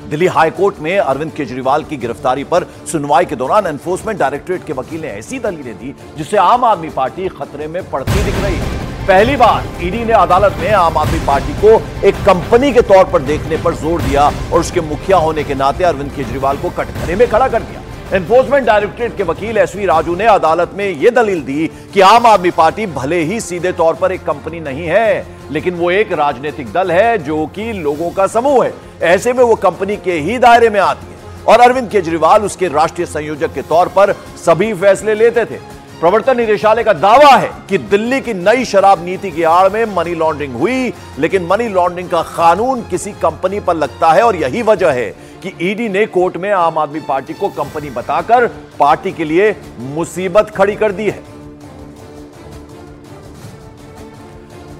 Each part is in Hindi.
दिल्ली हाईकोर्ट में अरविंद केजरीवाल की गिरफ्तारी पर सुनवाई के दौरान एनफोर्समेंट डायरेक्टरेट के वकील ने ऐसी दलीलें दी जिससे आम आदमी पार्टी खतरे में पड़ती दिख रही है। पहली बार ईडी ने अदालत में आम आदमी पार्टी को एक कंपनी के तौर पर देखने पर जोर दिया और उसके मुखिया होने के नाते अरविंद केजरीवाल को कटघरे में खड़ा कर दिया। एनफोर्समेंट डायरेक्टरेट के वकील एसवी राजू ने अदालत में यह दलील दी कि आम आदमी पार्टी भले ही सीधे तौर पर एक कंपनी नहीं है, लेकिन वो एक राजनीतिक दल है जो कि लोगों का समूह है। ऐसे में वो कंपनी के ही दायरे में आती है और अरविंद केजरीवाल उसके राष्ट्रीय संयोजक के तौर पर सभी फैसले लेते थे। प्रवर्तन निदेशालय का दावा है कि दिल्ली की नई शराब नीति की आड़ में मनी लॉन्ड्रिंग हुई, लेकिन मनी लॉन्ड्रिंग का कानून किसी कंपनी पर लगता है और यही वजह है कि ईडी ने कोर्ट में आम आदमी पार्टी को कंपनी बताकर पार्टी के लिए मुसीबत खड़ी कर दी है।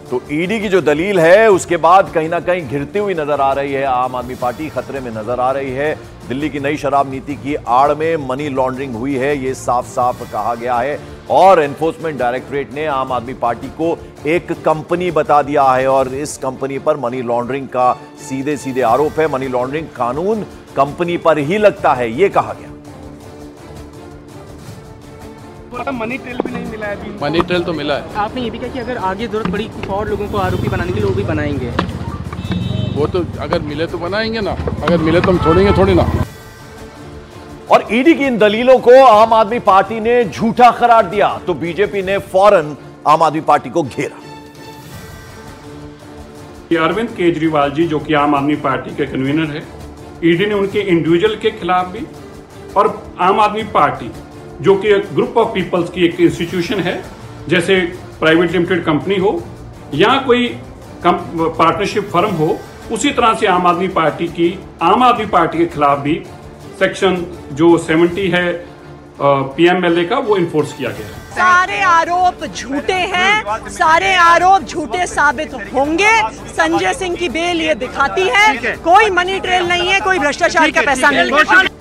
तो ईडी की जो दलील है उसके बाद कहीं ना कहीं घिरती हुई नजर आ रही है आम आदमी पार्टी, खतरे में नजर आ रही है। दिल्ली की नई शराब नीति की आड़ में मनी लॉन्ड्रिंग हुई है, यह साफ साफ कहा गया है और एनफोर्समेंट डायरेक्टरेट ने आम आदमी पार्टी को एक कंपनी बता दिया है और इस कंपनी पर मनी लॉन्ड्रिंग का सीधे सीधे आरोप है। मनी लॉन्ड्रिंग कानून कंपनी पर ही लगता है, यह कहा गया। मनी ट्रेल भी नहीं मिला है। मनी ट्रेल तो मिला है। आपने ये भी कहा कि अगर आगे जरूरत पड़ी कुछ और लोगों को आरोपी बनाने के लिए वो भी बनाएंगे। वो तो अगर मिले तो बनाएंगे ना, अगर मिले तो हम छोड़ेंगे थोड़ी ना। और ईडी की इन दलीलों को आम आदमी पार्टी ने झूठा करार दिया तो बीजेपी ने फौरन आम आदमी पार्टी को घेरा। अरविंद केजरीवाल जी जो कि आम आदमी पार्टी के कन्वीनर है, ईडी ने उनके इंडिविजुअल के खिलाफ भी और आम आदमी पार्टी जो कि एक ग्रुप ऑफ पीपल्स की एक इंस्टीट्यूशन है, जैसे प्राइवेट लिमिटेड कंपनी हो या कोई पार्टनरशिप फर्म हो, उसी तरह से आम आदमी पार्टी के खिलाफ भी सेक्शन जो 70 है पीएमएलए का वो इन्फोर्स किया गया है। सारे आरोप झूठे हैं, सारे आरोप झूठे साबित होंगे। संजय सिंह की बेल ये दिखाती है कोई मनी ट्रेल नहीं है, कोई भ्रष्टाचार का पैसा नहीं है।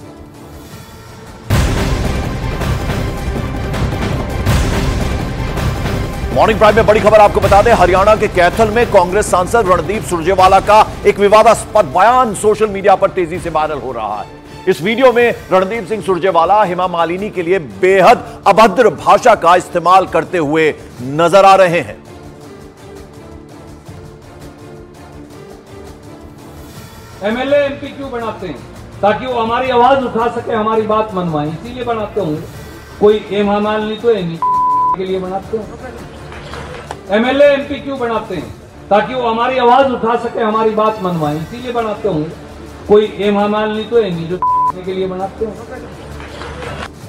मॉर्निंग प्राइम में बड़ी खबर आपको बता दें, हरियाणा के कैथल में कांग्रेस सांसद रणदीप सुरजेवाला का एक विवादास्पद बयान सोशल मीडिया पर तेजी से वायरल हो रहा है। इस वीडियो में रणदीप सिंह सुरजेवाला हेमा मालिनी के लिए बेहद अभद्र भाषा का इस्तेमाल करते हुए नजर आ रहे हैं। एमएलए एमपी क्यों बनाते हैं? ताकि वो हमारी आवाज उठा सके, हमारी बात मनवाए, इसीलिए बनाते होंगे। कोई हेमा मालिनी तो एमपी के लिए बनाते हैं। एमएलए एमपी क्यों बनाते हैं? ताकि वो हमारी आवाज उठा सके, हमारी बात मनवाए, इसीलिए बनाते होंगे। कोई हेमा मालिनी तो एमपी जो के लिए बनाते हैं।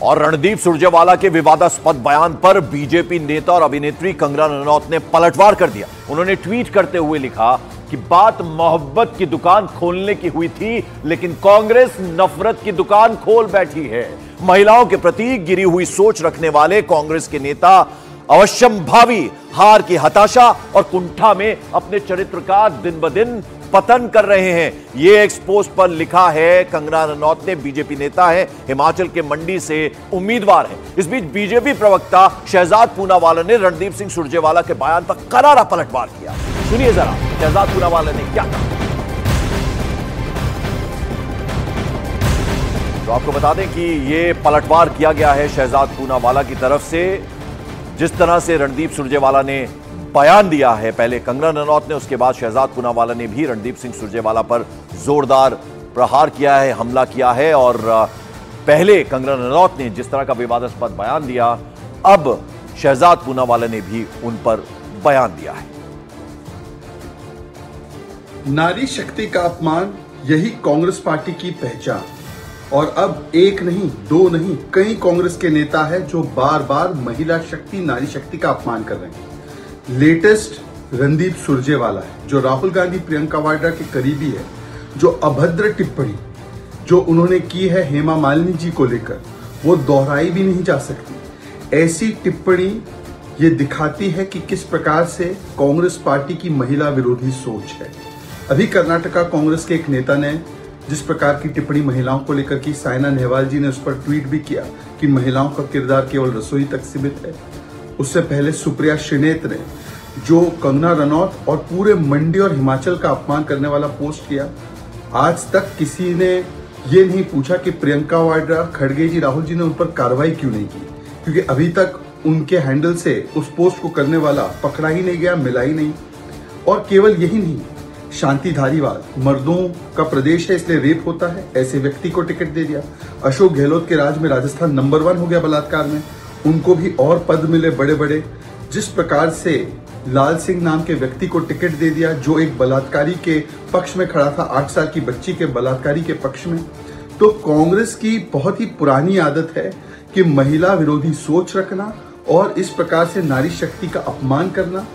और रणदीप सुरजेवाला के विवादास्पद बयान पर बीजेपी नेता और अभिनेत्री कंगना रनौत ने पलटवार कर दिया। उन्होंने ट्वीट करते हुए लिखा कि बात मोहब्बत की दुकान खोलने की हुई थी, लेकिन कांग्रेस नफरत की दुकान खोल बैठी है। महिलाओं के प्रति गिरी हुई सोच रखने वाले कांग्रेस के नेता अवश्यंभावी हार की हताशा और कुंठा में अपने चरित्र का दिन ब दिन पतन कर रहे हैं। यह एक्सपोज पर लिखा है कंगना रनौत ने। बीजेपी नेता है, हिमाचल के मंडी से उम्मीदवार है। इस बीच बीजेपी प्रवक्ता शहजाद पूनावाला ने रणदीप सिंह सुरजेवाला के बयान पर करारा पलटवार किया। सुनिए जरा शहजाद पूनावाला ने क्या कहा। तो आपको बता दें कि यह पलटवार किया गया है शहजाद पूनावाला की तरफ से। जिस तरह से रणदीप सुरजेवाला ने बयान दिया है, पहले कंगना रनौत ने, उसके बाद शहजाद पूनावाला ने भी रणदीप सिंह सुरजेवाला पर जोरदार प्रहार किया है, हमला किया है। और पहले कंगना रनौत ने जिस तरह का विवादास्पद बयान दिया, अब शहजाद पूनावाला ने भी उन पर बयान दिया है। नारी शक्ति का अपमान यही कांग्रेस पार्टी की पहचान। और अब एक नहीं, दो नहीं, कई कांग्रेस के नेता हैं जो बार बार महिला शक्ति, नारी शक्ति का अपमान कर रहे हैं। लेटेस्ट रणदीप सुरजेवाला है जो राहुल गांधी, प्रियंका वाड्रा के करीबी है, जो अभद्र टिप्पणी जो उन्होंने की है हेमा मालिनी जी को लेकर, वो दोहराई भी नहीं जा सकती। ऐसी टिप्पणी ये दिखाती है कि किस प्रकार से कांग्रेस पार्टी की महिला विरोधी सोच है। अभी कर्नाटका कांग्रेस के एक नेता ने जिस प्रकार की टिप्पणी महिलाओं को लेकर की, साइना नेहवाल जी ने उस पर ट्वीट भी किया कि महिलाओं का किरदार केवल रसोई तक सीमित है। उससे पहले सुप्रिया श्रीनेत ने जो कंगना रनौत और पूरे मंडी और हिमाचल का अपमान करने वाला पोस्ट किया, आज तक किसी ने ये नहीं पूछा कि प्रियंका वाड्रा, खड़गे जी, राहुल जी ने उन पर कार्रवाई क्यों नहीं की, क्योंकि अभी तक उनके हैंडल से उस पोस्ट को करने वाला पकड़ा ही नहीं गया, मिला ही नहीं। और केवल यही नहीं, शांति धारीवाल मर्दों का प्रदेश है इसलिए रेप होता है, ऐसे व्यक्ति को टिकट दे दिया। अशोक गहलोत के राज में राजस्थान नंबर 1 हो गया बलात्कार में, उनको भी और पद मिले बड़े बड़े। जिस प्रकार से लाल सिंह नाम के व्यक्ति को टिकट दे दिया जो एक बलात्कारी के पक्ष में खड़ा था, 8 साल की बच्ची के बलात्कारी के पक्ष में। तो कांग्रेस की बहुत ही पुरानी आदत है कि महिला विरोधी सोच रखना और इस प्रकार से नारी शक्ति का अपमान करना।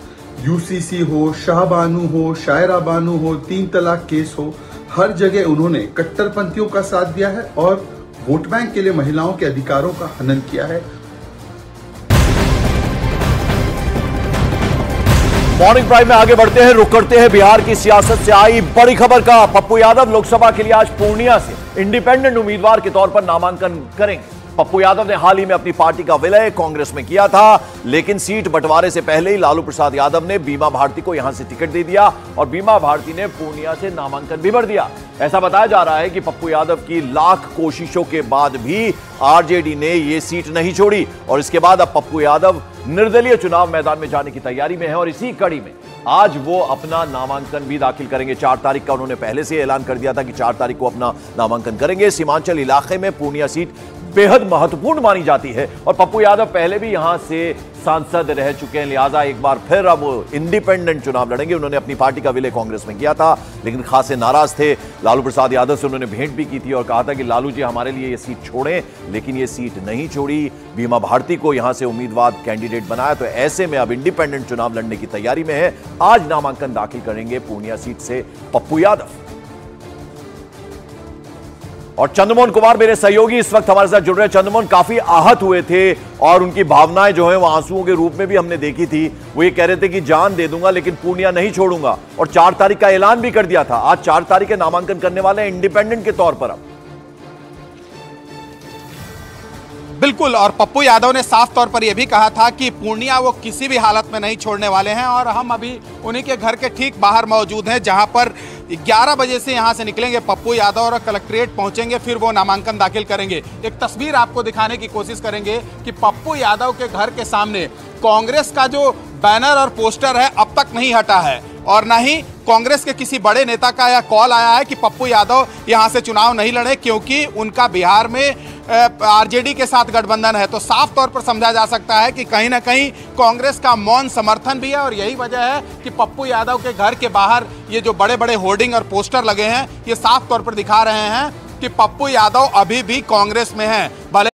यूसीसी हो, शाहबानू हो, शायरा बानू हो, 3 तलाक केस हो, हर जगह उन्होंने कट्टरपंथियों का साथ दिया है और वोट बैंक के लिए महिलाओं के अधिकारों का हनन किया है। मॉर्निंग प्राइम में आगे बढ़ते हैं, रुक करते हैं बिहार की सियासत से आई बड़ी खबर का। पप्पू यादव लोकसभा के लिए आज पूर्णिया से इंडिपेंडेंट उम्मीदवार के तौर पर नामांकन करेंगे। पप्पू यादव ने हाल ही में अपनी पार्टी का विलय कांग्रेस में किया था, लेकिन सीट बंटवारे से पहले ही लालू प्रसाद यादव ने बीमा भारती को यहां से टिकट दे दिया और बीमा भारती ने पूर्णिया से नामांकन भी भर दिया। ऐसा बताया जा रहा है कि पप्पू यादव की लाख कोशिशों के बाद भी आरजेडी ने यह सीट नहीं छोड़ी और इसके बाद अब पप्पू यादव निर्दलीय चुनाव मैदान में जाने की तैयारी में है और इसी कड़ी में आज वो अपना नामांकन भी दाखिल करेंगे। 4 तारीख का उन्होंने पहले से ऐलान कर दिया था कि 4 तारीख को अपना नामांकन करेंगे। सीमांचल इलाके में पूर्णिया सीट बेहद महत्वपूर्ण मानी जाती है और पप्पू यादव पहले भी यहां से सांसद रह चुके हैं, लिहाजा एक बार फिर अब इंडिपेंडेंट चुनाव लड़ेंगे। उन्होंने अपनी पार्टी का विलय कांग्रेस में किया था, लेकिन खासे नाराज थे। लालू प्रसाद यादव से उन्होंने भेंट भी की थी और कहा था कि लालू जी हमारे लिए ये सीट छोड़ें, लेकिन ये सीट नहीं छोड़ी। बीमा भारती को यहां से उम्मीदवार कैंडिडेट बनाया, तो ऐसे में अब इंडिपेंडेंट चुनाव लड़ने की तैयारी में है। आज नामांकन दाखिल करेंगे पूर्णिया सीट से पप्पू यादव। और चंद्रमोहन कुमार मेरे सहयोगी इस वक्त हमारे साथ जुड़ रहे हैं। चंद्रमोहन काफी आहत हुए थे और उनकी भावनाएं जो है वो आंसुओं के रूप में भी हमने देखी थी। वो ये कह रहे थे कि जान दे दूंगा लेकिन पूर्णिया नहीं छोड़ूंगा और 4 तारीख का ऐलान भी कर दिया था। आज 4 तारीख के नामांकन करने वाले हैं इंडिपेंडेंट के तौर पर। अब बिल्कुल, और पप्पू यादव ने साफ तौर पर यह भी कहा था कि पूर्णिया वो किसी भी हालत में नहीं छोड़ने वाले हैं और हम अभी उन्हीं के घर के ठीक बाहर मौजूद हैं, जहां पर 11 बजे से यहां से निकलेंगे पप्पू यादव और कलेक्ट्रेट पहुंचेंगे, फिर वो नामांकन दाखिल करेंगे। एक तस्वीर आपको दिखाने की कोशिश करेंगे कि पप्पू यादव के घर के सामने कांग्रेस का जो बैनर और पोस्टर है अब तक नहीं हटा है और ना ही कांग्रेस के किसी बड़े नेता का यह कॉल आया है कि पप्पू यादव यहां से चुनाव नहीं लड़े, क्योंकि उनका बिहार में आरजेडी के साथ गठबंधन है। तो साफ तौर पर समझा जा सकता है कि कहीं ना कहीं कांग्रेस का मौन समर्थन भी है और यही वजह है कि पप्पू यादव के घर के बाहर ये जो बड़े बड़े होर्डिंग और पोस्टर लगे हैं, ये साफ तौर पर दिखा रहे हैं कि पप्पू यादव अभी भी कांग्रेस में हैं। भले